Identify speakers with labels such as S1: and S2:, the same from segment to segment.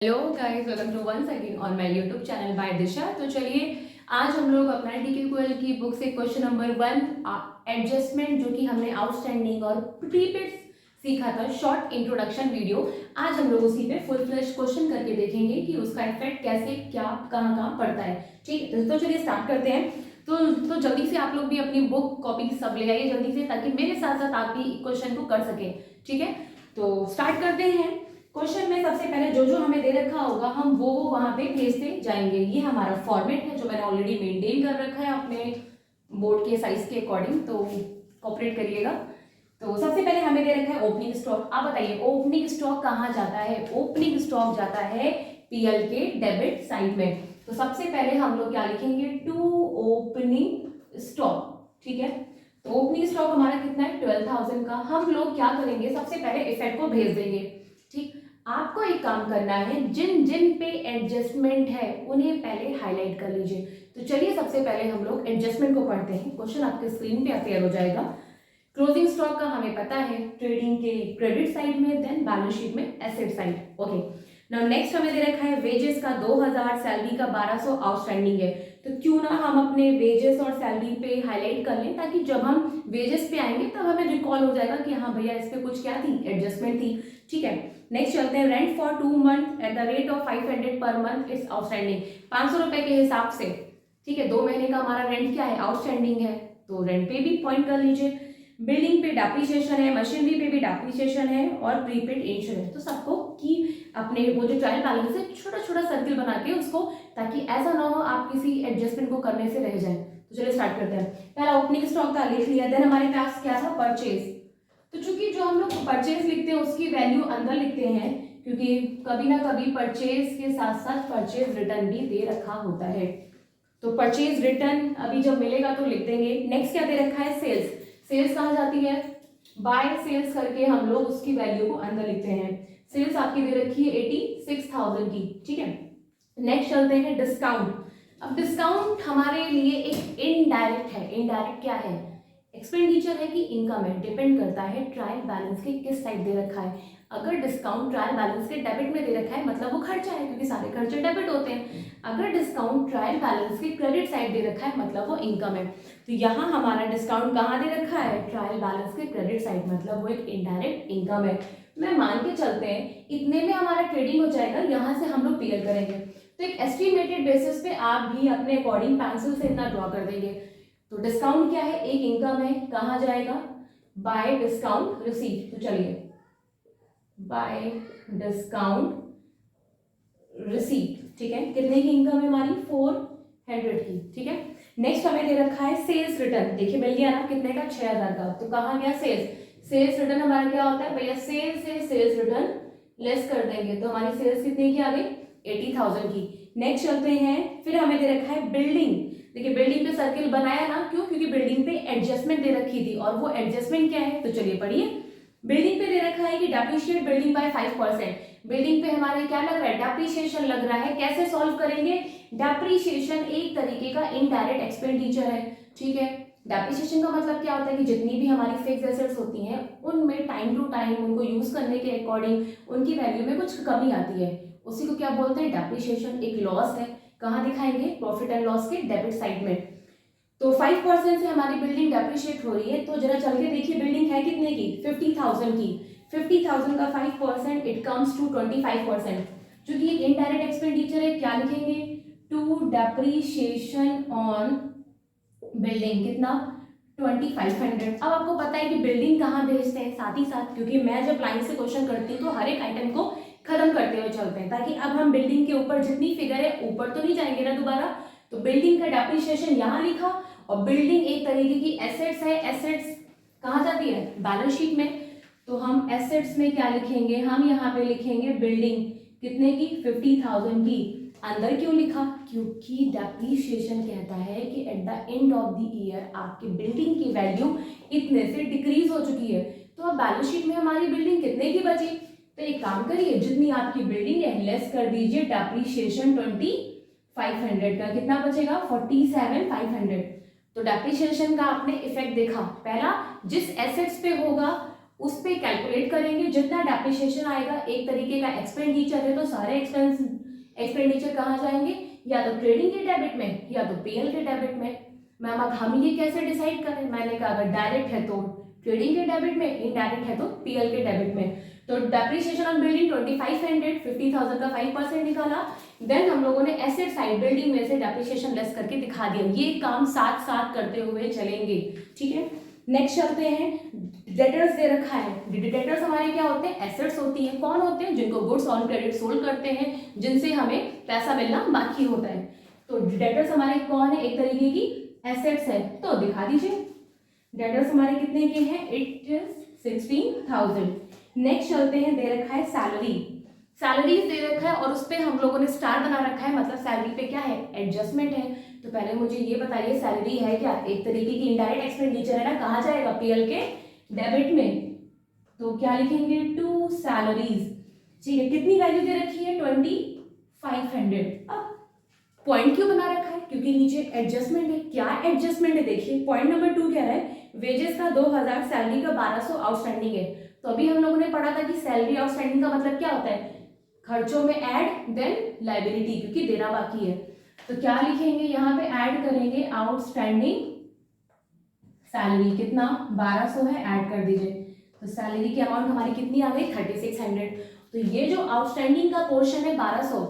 S1: Hello guys, welcome to once again on my YouTube channel by Disha. तो चलिए आज हम लोग अपना DKQL की बुक से क्वेश्चन नंबर 1 एडजस्टमेंट, जो कि हमने आउटस्टैंडिंग और प्रीपेड सीखा था, शॉर्ट इंट्रोडक्शन वीडियो। आज हम लोग उसी पे फुल फ्लेश क्वेश्चन करके देखेंगे कि उसका इफेक्ट कैसे, क्या, कहाँ कहाँ पड़ता है। ठीक है, तो चलिए स्टार्ट करते हैं। तो जल्दी से आप लोग भी अपनी बुक कॉपी सब ले आइए जल्दी से, ताकि मेरे साथ साथ आप भी क्वेश्चन को कर सके। ठीक है, तो स्टार्ट करते हैं। क्वेश्चन में सबसे पहले जो जो हमें दे रखा होगा हम वो वहां पे भेजते जाएंगे। ये हमारा फॉर्मेट है जो मैंने ऑलरेडी मेंटेन कर रखा है अपने बोर्ड के साइज के अकॉर्डिंग, तो कॉपरेट करिएगा। तो सबसे पहले हमें दे रखा है ओपनिंग स्टॉक। आप बताइए ओपनिंग स्टॉक कहाँ जाता है? ओपनिंग स्टॉक जाता है पीएल के डेबिट साइड में। तो सबसे पहले हम लोग क्या लिखेंगे? To opening stock. ठीक है, तो ओपनिंग स्टॉक हमारा कितना है? 12,000 का। हम लोग क्या करेंगे? सबसे पहले इफेक्ट को भेज देंगे। ठीक, आपको एक काम करना है, जिन जिन पे एडजस्टमेंट है उन्हें पहले हाईलाइट कर लीजिए। तो चलिए सबसे पहले हम लोग एडजस्टमेंट को पढ़ते हैं। क्वेश्चन आपके स्क्रीन पे अपीयर हो जाएगा। क्लोजिंग स्टॉक का हमें पता है ट्रेडिंग के क्रेडिट साइड में, देन बैलेंस शीट में asset side. Okay, now next हमें दे रखा है वेजेस का 2000, सैलरी का 1200 आउटस्टैंडिंग है। तो क्यों ना हम अपने वेजेस और सैलरी पे हाईलाइट कर लें, ताकि जब हम वेजेस पे आएंगे तब हमें रिकॉल हो जाएगा कि हाँ भैया इस पे कुछ क्या थी, एडजस्टमेंट थी। ठीक है, नेक्स्ट चलते हैं। Rent for 2 month at the rate of 500 per month is outstanding. 500 रुपए के हिसाब से। ठीक है, 2 महीने का हमारा रेंट क्या है? आउटस्टैंडिंग है, तो रेंट पे भी पॉइंट कर लीजिए। बिल्डिंग पे डेप्रिसिएशन है, मशीनरी पे भी डेप्रिसिएशन है और प्रीपेड इंश्योरेंस। तो सबको की अपने वो जो ट्रायल बैलेंस है छोटा छोटा सर्किल बना के उसको, ताकि ऐसा ना हो आप किसी एडजस्टमेंट को करने से रह जाए। तो चलिए स्टार्ट करते हैं। पहला ओपनिंग स्टॉक का लिख लिया। देन हमारे पास क्या था? परचेज। तो चूंकि जो हम लोग परचेज लिखते हैं उसकी वैल्यू अंदर लिखते हैं, क्योंकि कभी ना कभी परचेज के साथ साथ परचेज रिटर्न भी दे रखा होता है। तो परचेज रिटर्न अभी जब मिलेगा तो लिख देंगे। नेक्स्ट क्या दे रखा है? सेल्स। सेल्स कहाँ जाती है? बाय सेल्स करके हम लोग उसकी वैल्यू को अंदर लिखते हैं। सेल्स आपकी दे रखी है 86,000 की। ठीक है, नेक्स्ट चलते हैं डिस्काउंट। अब डिस्काउंट हमारे लिए एक इनडायरेक्ट है। इनडायरेक्ट क्या है? एक्सपेंडिचर है कि इनकम है, डिपेंड करता है ट्रायल बैलेंस के किस साइड दे रखा है। अगर डिस्काउंट ट्रायल बैलेंस के डेबिट में दे रखा है मतलब वो खर्चा है, क्योंकि सारे खर्चे डेबिट होते हैं। अगर डिस्काउंट ट्रायल बैलेंस के क्रेडिट साइड दे रखा है मतलब वो इनकम है। तो यहाँ हमारा डिस्काउंट कहाँ दे रखा है? ट्रायल बैलेंस के क्रेडिट साइड, मतलब वो एक इनडायरेक्ट इनकम है। मैं मान के चलते हैं इतने में हमारा ट्रेडिंग हो जाएगा, यहाँ से हम लोग पीएल करेंगे। तो एक एस्टिमेटेड बेसिस पे आप भी अपने अकॉर्डिंग पेंसिल से इतना ड्रॉ कर देंगे। तो डिस्काउंट क्या है? एक इनकम है, कहाँ जाएगा? Bye discount receipt. तो चलिए बाय डिस्काउंट रिसीट। ठीक है, कितने की इनकम है हमारी? 400 की। ठीक है, नेक्स्ट हमें दे रखा है सेल्स रिटर्न। देखिए मिल गया ना, कितने का? 6,000 का। तो कहाँ गया? सेल्स। सेल्स रिटर्न हमारा क्या होता है भैया? सेल्स से सेल्स रिटर्न लेस कर देंगे तो हमारी सेल्स कितनी की आ गई? 80,000 की। नेक्स्ट चलते हैं, फिर हमें दे रखा है बिल्डिंग। देखिए बिल्डिंग पे सर्किल बनाया ना, क्यों? क्योंकि बिल्डिंग पे एडजस्टमेंट दे रखी थी, और वो एडजस्टमेंट क्या है? तो चलिए पढ़िए। बिल्डिंग पे दे रखा है कि डेप्रिशिएट बिल्डिंग बाय 5%। बिल्डिंग पे हमारे क्या लग रहा है? डेप्रिसिएशन लग रहा है। कैसे सॉल्व करेंगे? डेप्रिसिएशन एक तरीके का इनडायरेक्ट एक्सपेंडिचर है। ठीक है, डेप्रिसिएशन का मतलब क्या होता है कि जितनी भी हमारी फिक्स्ड एसेट्स होती हैं उनमें टाइम टू टाइम उनको यूज करने के अकॉर्डिंग उनकी वैल्यू में कुछ कमी आती है, उसी को क्या बोलते हैं? डेप्रिसिएशन। एक लॉस है, कहाँ दिखाएंगे? प्रॉफिट एंड लॉस के डेबिट साइड में। तो 5% से हमारी बिल्डिंग डेप्रिशिएट हो रही है, तो जरा चल के देखिए बिल्डिंग है कितने की? 50,000 की। 50,000 का 5% इट कम्स टू 25%। जो कि एक इनडायरेक्ट एक्सपेंडिचर है, क्या लिखेंगे? टू डेप्रिशिएशन ऑन बिल्डिंग कितना? 2500। अब आपको पता है कि बिल्डिंग कहाँ भेजते हैं साथ ही साथ, क्योंकि मैं जब लाइन से क्वेश्चन करती हूँ तो हर एक आइटम को खत्म करते हुए चलते हैं, ताकि अब हम बिल्डिंग के ऊपर जितनी फिगर है ऊपर तो नहीं जाएंगे ना दोबारा। तो बिल्डिंग का डेप्रिसिएशन यहाँ लिखा, और बिल्डिंग एक तरीके की एसेट्स है। एसेट्स कहाँ जाती है? बैलेंस शीट में। तो हम एसेट्स में क्या लिखेंगे? हम यहाँ पे लिखेंगे बिल्डिंग कितने की? 50,000 की। अंदर क्यों लिखा? क्योंकि डेप्रिसिएशन कहता है कि at the end of the year आपकी बिल्डिंग की वैल्यू इतने से डिक्रीज हो चुकी है। तो अब बैलेंस शीट में हमारी बिल्डिंग कितने की बची? तो एक काम करिए, जितनी आपकी बिल्डिंग है लेस कर दीजिए डेप्रिसिएशन 2500 का। कितना बचेगा? 47,500। तो डेप्रिसिएशन का आपने इफेक्ट देखा। पहला, जिस एसेट्स पे होगा उस पे कैलकुलेट करेंगे, जितना डेप्रिसिएशन आएगा, एक तरीके का एक्सपेंडिचर है तो सारे एक्सपेंडिचर कहाँ जाएंगे, या तो ट्रेडिंग के डेबिट में या तो पीएल के डेबिट में। मैम अब हम ये कैसे डिसाइड करें, मैंने कहा अगर डायरेक्ट है तो ट्रेडिंग के डेबिट में, इनडायरेक्ट है तो पीएल के डेबिट में। तो डेप्रिसिएशन ऑन बिल्डिंग 2500, 50,000 का 5% निकाला। देन हम लोगों ने एसेट साइड बिल्डिंग में से डेप्रिसिएशन लेस करके दिखा दिया। ये काम साथ साथ करते हुए चलेंगे, ठीक है। नेक्स्ट चलते हैं, डेटर्स दे रखा है। डेटर्स हमारे क्या होते हैं, एसेट्स होती हैं। कौन होते हैं, जिनको गुड्स ऑन क्रेडिट सोल्ड करते हैं, जिनसे हमें पैसा मिलना बाकी होता है। तो डेटर्स हमारे कौन है, एक तरीके की एसेट्स है। तो दिखा दीजिए डेटर्स हमारे कितने के हैं, इट इज 16,000। नेक्स्ट चलते हैं, दे रखा है सैलरी। सैलरीज दे रखा है और उस पर हम लोगों ने स्टार बना रखा है, मतलब सैलरी पे क्या है, एडजस्टमेंट है। तो पहले मुझे ये बताइए सैलरी है क्या, एक तरीके की इनडायरेक्ट एक्सपेंडिचर है ना, कहाँ जाएगा, पीएल के डेबिट में। तो क्या लिखेंगे, टू सैलरीज, ठीक है। कितनी वैल्यू दे रखी है, 2500। अब पॉइंट क्यों बना रखा है, क्योंकि नीचे एडजस्टमेंट है। क्या एडजस्टमेंट है, देखिए पॉइंट नंबर 2 कह रहा है वेजेस का 2000, सैलरी का 1200 आउटस्टैंडिंग है। तो अभी हम लोगों ने पढ़ा था कि सैलरी आउटस्टैंडिंग का मतलब क्या होता है, खर्चों में ऐड देन लायबिलिटी, क्योंकि देना बाकी है। तो क्या लिखेंगे, यहाँ पे ऐड करेंगे आउटस्टैंडिंग सैलरी, कितना 1200 है, ऐड कर दीजिए। तो सैलरी की अमाउंट हमारी कितनी आ गई, 3600। तो ये जो आउटस्टैंडिंग का पोर्शन है 1200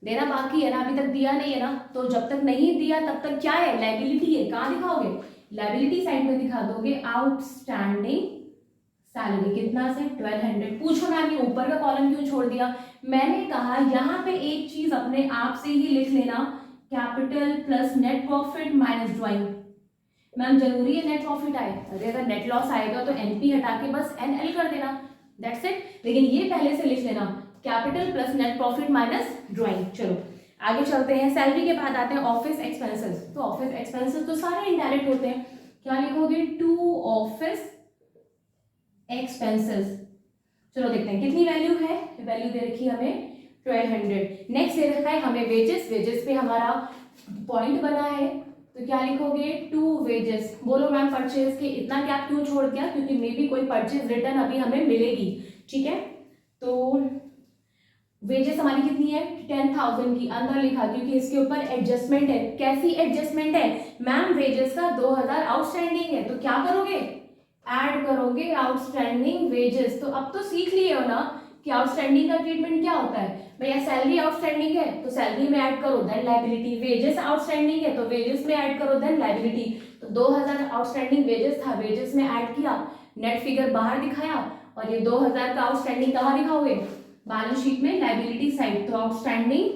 S1: देना बाकी है ना, अभी तक दिया नहीं है ना, तो जब तक नहीं दिया तब तक क्या है, लायबिलिटी है। कहाँ दिखाओगे, लायबिलिटी साइड में दिखा दोगे आउटस्टैंडिंग सैलरी, कितना से 1200। पूछो मैम ये ऊपर का कॉलम क्यों छोड़ दिया, मैंने कहा यहाँ पे एक चीज अपने आप से ही लिख लेना, capital plus net profit minus drawing. Ma'am जरूरी है नेट प्रॉफिट आए, अगर नेट लॉस आएगा तो एनपी हटा के बस एनएल कर देना, दैट्स इट। लेकिन ये पहले से लिख लेना, capital plus net profit minus drawing. चलो आगे चलते हैं, सैलरी के बाद आते हैं ऑफिस एक्सपेंसेस। तो ऑफिस एक्सपेंसेस तो सारे इनडायरेक्ट होते हैं, क्या लिखोगे, टू ऑफिस एक्सपेंसेस। चलो देखते हैं कितनी वैल्यू है, वैल्यू दे रखी है हमें 1200। नेक्स्ट दे रखा है हमें वेजेस, वेजेस पे हमारा पॉइंट बना है, तो क्या लिखोगे, टू वेजेस। बोलो मैम परचेज के इतना गैप क्यों छोड़ दिया, क्योंकि मे बी कोई परचेज रिटर्न अभी हमें मिलेगी, ठीक है। तो वेजेस हमारी कितनी है, 10,000 की, अंदर लिखा क्योंकि इसके ऊपर एडजस्टमेंट है। कैसी एडजस्टमेंट है मैम, वेजेस का 2000 आउटस्टैंडिंग है, तो क्या करोगे, ऐड करोगे आउटस्टैंडिंग वेजेस। तो अब तो सीख लिए हो ना कि आउटस्टैंडिंग का ट्रीटमेंट क्या होता है। भैया सैलरी आउटस्टैंडिंग है तो सैलरी में ऐड करो देन लायबिलिटी, वेजेस आउटस्टैंडिंग है तो वेजेस में ऐड करो देन लायबिलिटी। तो 2000 आउटस्टैंडिंग वेजेस था, वेजेस में ऐड किया, नेट फिगर बाहर दिखाया, और ये 2000 का आउटस्टैंडिंग कहाँ दिखाओगे, बैलेंस शीट में लायबिलिटी साइड। तो आउटस्टैंडिंग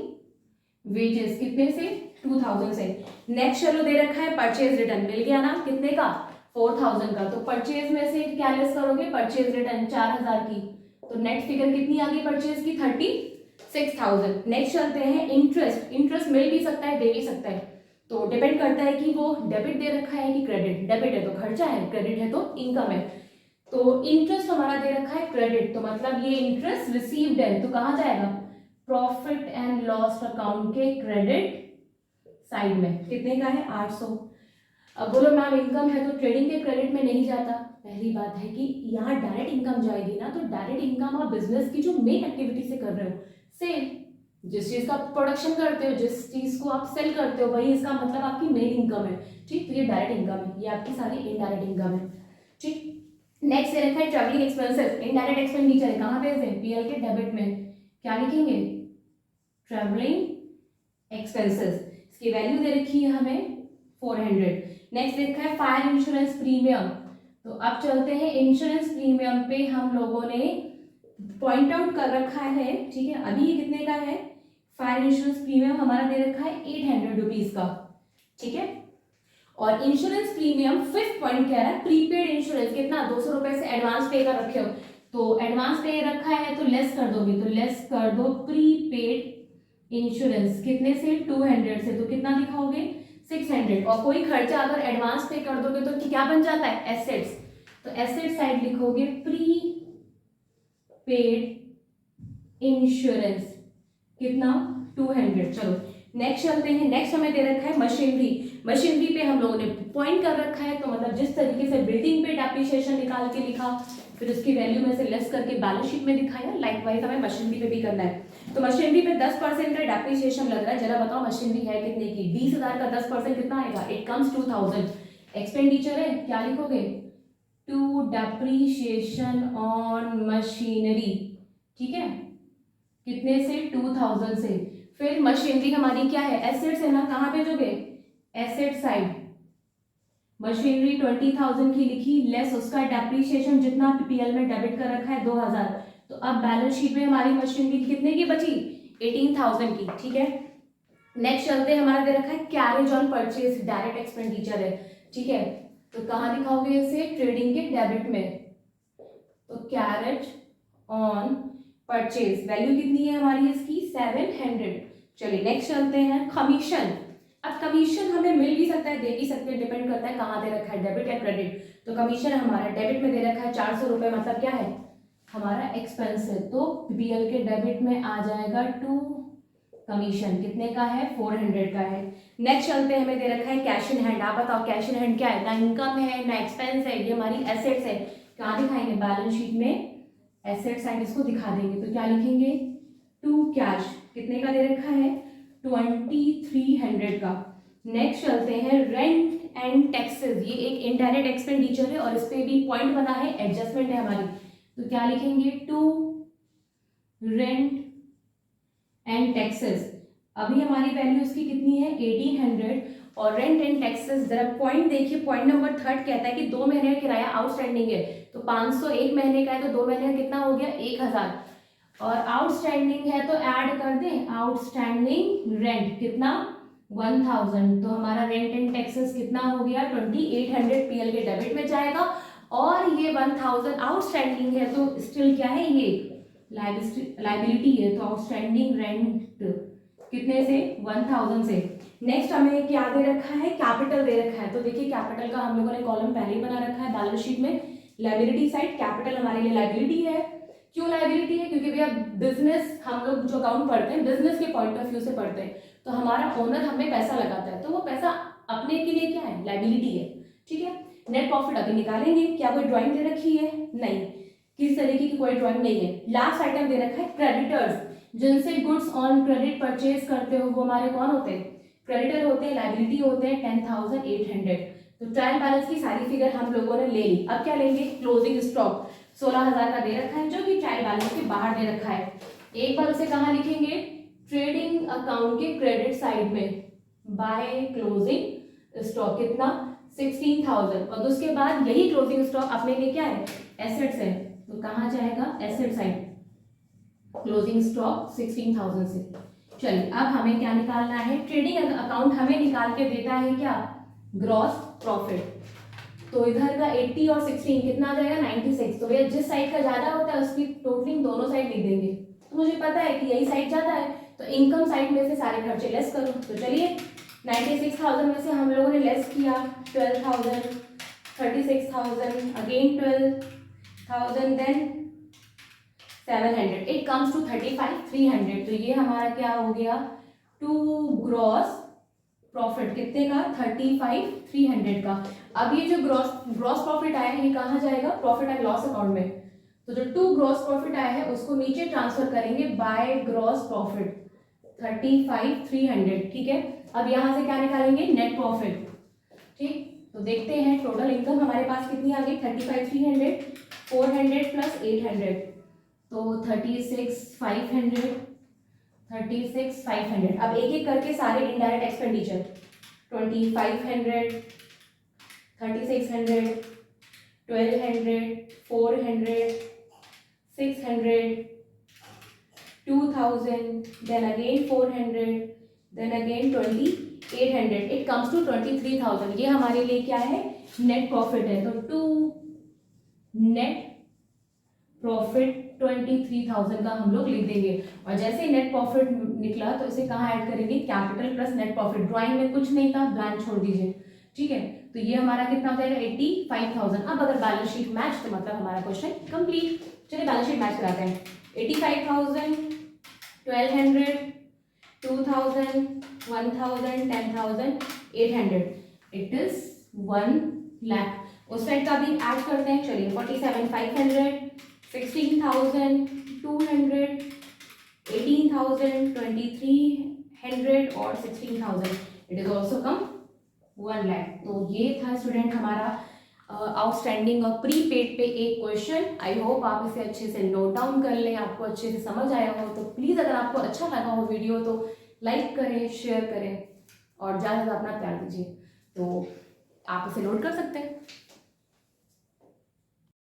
S1: वेजेस कितने से, 2000 से। नेक्स्ट चलो दे रखा है परचेज रिटर्न, मिल गया ना, कितने का, 4000 का। तो परचेज में से क्या लेस करोगे, परचेज रिटर्न 4000 की, तो नेट फिगर कितनी आ गई परचेज की, 36,000। नेक्स्ट चलते हैं इंटरेस्ट। इंटरेस्ट मिल भी सकता है, दे भी सकता है, तो डिपेंड करता है कि वो डेबिट दे रखा है कि क्रेडिट। डेबिट है तो खर्चा है, क्रेडिट है तो इनकम है। तो इंटरेस्ट हमारा दे रखा है क्रेडिट, तो मतलब ये इंटरेस्ट रिसीव्ड है, तो कहाँ जाएगा, प्रॉफिट एंड लॉस अकाउंट के क्रेडिट साइड में। कितने का है, 800। अब बोलो मैम इनकम है तो ट्रेडिंग के क्रेडिट में नहीं जाता। पहली बात है कि यहाँ डायरेक्ट इनकम जाएगी ना, तो डायरेक्ट इनकम आप बिजनेस की जो मेन एक्टिविटी से कर रहे हो, सेल, जिस चीज का प्रोडक्शन करते हो, जिस चीज को आप सेल करते हो, वही इसका मतलब आपकी मेन इनकम है, ठीक। तो ये डायरेक्ट इनकम है, ये आपकी सारी इनडायरेक्ट इनकम है, ठीक। नेक्स्ट रखा है ट्रैवलिंग एक्सपेंसेस, इनडायरेक्ट एक्सपेंडिचर है, कहाँ पे है, पीएल के डेबिट में। क्या लिखेंगे, ट्रैवलिंग एक्सपेंसेस, इसकी वैल्यू दे रखी है हमें 400। नेक्स्ट देखा है फायर इंश्योरेंस प्रीमियम। तो अब चलते हैं इंश्योरेंस प्रीमियम पे, हम लोगों ने पॉइंट आउट कर रखा है, ठीक है। अभी ये कितने का है, फायर इंश्योरेंस प्रीमियम हमारा दे रखा है 800 रुपीज का, ठीक है। और इंश्योरेंस प्रीमियम 5th पॉइंट कह रहा है प्रीपेड इंश्योरेंस, कितना, 200 रुपए से एडवांस पे कर रखे हो, तो एडवांस पे रखा है तो लेस कर दोगे, तो लेस कर दो प्रीपेड इंश्योरेंस, कितने से, 200 से, तो कितना दिखाओगे, 600। और कोई खर्चा अगर एडवांस पे कर दोगे तो क्या बन जाता है, एसेट्स, तो एसेट साइड लिखोगे प्री पेड इंश्योरेंस, कितना, 200। चलो नेक्स्ट चलते हैं, नेक्स्ट हमें दे रखा है मशीनरी। मशीनरी पे हम लोगों ने पॉइंट कर रखा है, तो मतलब जिस तरीके से बिल्डिंग पे डेप्रिसिएशन निकाल के लिखा, फिर उसकी वैल्यू में से लेस करके बैलेंस शीट में दिखाया। लाइकवाइज हमें मशीनरी पे भी करना है। तो मशीनरी पे 10% का डेप्रिसिएशन लग रहा है। जरा बताओ मशीनरी है कितने की? 20,000 का 10% कितना आएगा? It comes 2000। एक्सपेंडिचर है, क्या लिखोगे? टू डेप्रिसिएशन ऑन मशीनरी, ठीक है, कितने से? 2000 से। फिर मशीनरी हमारी क्या है? एसेट्स है ना, कहाँ भेजोगे? Asset side. मशीनरी 20,000 की लिखी, लेस उसका डेप्रिसिएशन जितना पीपीएल में डेबिट कर रखा है 2000। तो अब बैलेंस शीट में हमारी मशीनरी कितने की बची? 18,000 की, ठीक है। नेक्स्ट चलते हैं, हमारा दे रखा है carriage on purchase, direct expenditure है, ठीक है। तो कहाँ दिखाओगे इसे? ट्रेडिंग के डेबिट में। तो कैरेज ऑन परचेज वैल्यू कितनी है हमारी इसकी? 700। चलिए नेक्स्ट चलते हैं, कमीशन। अब कमीशन हमें मिल भी सकता है, दे भी सकते हैं, डिपेंड करता है कहाँ दे रखा है, डेबिट या क्रेडिट। तो कमीशन हमारा डेबिट में दे रखा है 400 रुपये, मतलब क्या है? हमारा एक्सपेंस है। तो पीपीएल के डेबिट में आ जाएगा टू कमीशन, कितने का है? 400 का है। नेक्स्ट चलते हैं, हमें दे रखा है कैश इन हैंड। आप बताओ कैश इन हैंड क्या है? ना इनकम है ना एक्सपेंस है, ये हमारी एसेट्स है। कहाँ दिखाएंगे? बैलेंस शीट में एसेट साइड इसको दिखा देंगे। तो क्या लिखेंगे? टू कैश, कितने का दे रखा है? 2300 का। नेक्स्ट चलते हैं, रेंट एंड टैक्सेस। ये एक इनडायरेक्ट एक्सपेंडिचर है और इस पे भी पॉइंट बना है, एडजस्टमेंट है हमारी। तो क्या लिखेंगे? To rent and taxes. अभी हमारी वैल्यू इसकी कितनी है? 1800। और रेंट एंड टैक्सेस, जरा पॉइंट देखिए, पॉइंट नंबर 3 कहता है कि 2 महीने का किराया आउटस्टैंडिंग है। तो 500 एक महीने का है, तो 2 महीने का कितना हो गया? 1000। और आउटस्टैंडिंग है तो ऐड कर दें, आउटस्टैंडिंग रेंट कितना? 1000। तो हमारा रेंट एंड टैक्सेस कितना हो गया? 2800 पीएल के डेबिट में जाएगा। और ये 1000 आउटस्टैंडिंग है, तो स्टिल क्या है? ये लाइबिलिटी है। तो आउटस्टैंडिंग रेंट कितने से? 1000 से। नेक्स्ट हमें क्या दे रखा है? कैपिटल दे रखा है। तो देखिए कैपिटल का हम लोगों ने कॉलम पहले ही बना रखा है बैलेंस शीट में। लाइबिलिटी साइड कैपिटल हमारे लिए लाइबिलिटी है। क्यों लाइबिलिटी है? क्योंकि भैया बिजनेस, हम लोग जो अकाउंट पढ़ते हैं बिजनेस के पॉइंट ऑफ व्यू से पढ़ते हैं। तो हमारा ओनर हमें पैसा लगाता है, तो वो पैसा अपने के लिए क्या है? लाइबिलिटी है, ठीक है। नेट प्रॉफिट अभी निकालेंगे। क्या कोई ड्राइंग दे रखी है? नहीं, किस तरीके की कोई ड्राइंग नहीं है। लास्ट आइटम दे रखा है क्रेडिटर्स, जिनसे गुड्स ऑन क्रेडिट परचेज करते हो वो हमारे कौन होते हैं? क्रेडिटर होते हैं, लाइबिलिटी होते हैं 10,800। तो ट्रायल बैलेंस की सारी फिगर हम लोगों ने ले ली। अब क्या लेंगे? क्लोजिंग स्टॉक 16,000 का दे रखा है, जो कि ट्रायल बैलेंस के बाहर दे रखा है। एक बार उसे कहाँ लिखेंगे? ट्रेडिंग अकाउंट के क्रेडिट साइड में, बाय क्लोजिंग स्टॉक कितना? 16,000। और उसके बाद यही क्लोजिंग स्टॉक अपने लिए क्या है? एसेट्स है। तो कहाँ जाएगा? Asset side. क्लोजिंग स्टॉक 16,000 से। चलिए अब हमें क्या निकालना है? ट्रेडिंग अकाउंट हमें निकाल के देता है क्या? Gross profit. तो इधर का 80 और 16 कितना आ जाएगा? 96। तो भैया जिस साइड का ज्यादा होता है उसकी टोटलिंग दोनों साइड लिख देंगे। तो मुझे पता है कि यही साइड ज्यादा है, तो इनकम साइड में से सारे खर्चे लेस करो। तो चलिए 96,000 में से हम लोगों ने लेस किया 12,000, 36,000, again 12,000, then 700। It comes to 35,300। तो ये हमारा क्या हो गया? टू ग्रॉस प्रॉफिट कितने का? 35,300 का। अब ये जो ग्रॉस प्रॉफिट आया है ये कहाँ जाएगा? प्रॉफिट एंड लॉस अकाउंट में। तो जो टू ग्रॉस प्रॉफिट आया है उसको नीचे ट्रांसफर करेंगे बाय ग्रॉस प्रॉफिट 35,300, ठीक है। अब यहाँ से क्या निकालेंगे? नेट प्रॉफिट, ठीक। तो देखते हैं टोटल इनकम हमारे पास कितनी आ गई? 35,300, 400 प्लस 800, तो 36,500, 36,500। अब एक एक करके सारे indirect expenditure 2,500, 3,600, 1,200, 400, 600, 2,000, then again 400, then again 2,800। It comes to 23,000। ये हमारे लिए क्या है? नेट प्रॉफिट है। तो टू नेट प्रॉफिट 23,000 का हम लोग लिख देंगे। और जैसे नेट प्रॉफिट निकला तो इसे कहाँ ऐड करेंगे? Capital plus net profit. Drawing में कुछ नहीं था, ब्लैंक छोड़ दीजिए, ठीक है। तो ये हमारा कितना हो जाएगा? 85,000। अब अगर बैलेंस शीट मैच तो मतलब हमारा क्वेश्चन कंप्लीट। चलिए बैलेंस शीट मैच कराते हैं। 85,000, 1,200, 2,000, 1,000, 10,000, 800। It is 1 lakh. उस साइड का भी ऐड करते हैं। चलिए 47,500, 16,200, 18,000, 2,300 और 16,000। It is also come 1 lakh. तो ये था स्टूडेंट हमारा आउटस्टैंडिंग और प्रीपेड पे एक क्वेश्चन। आई होप आप इसे अच्छे से नोट डाउन कर लें, आपको अच्छे से समझ आया हो। तो प्लीज़ अगर आपको अच्छा लगा हो वीडियो तो लाइक करें, शेयर करें और ज़्यादा से ज़्यादा अपना प्यार दीजिए। तो आप इसे नोट कर सकते हैं।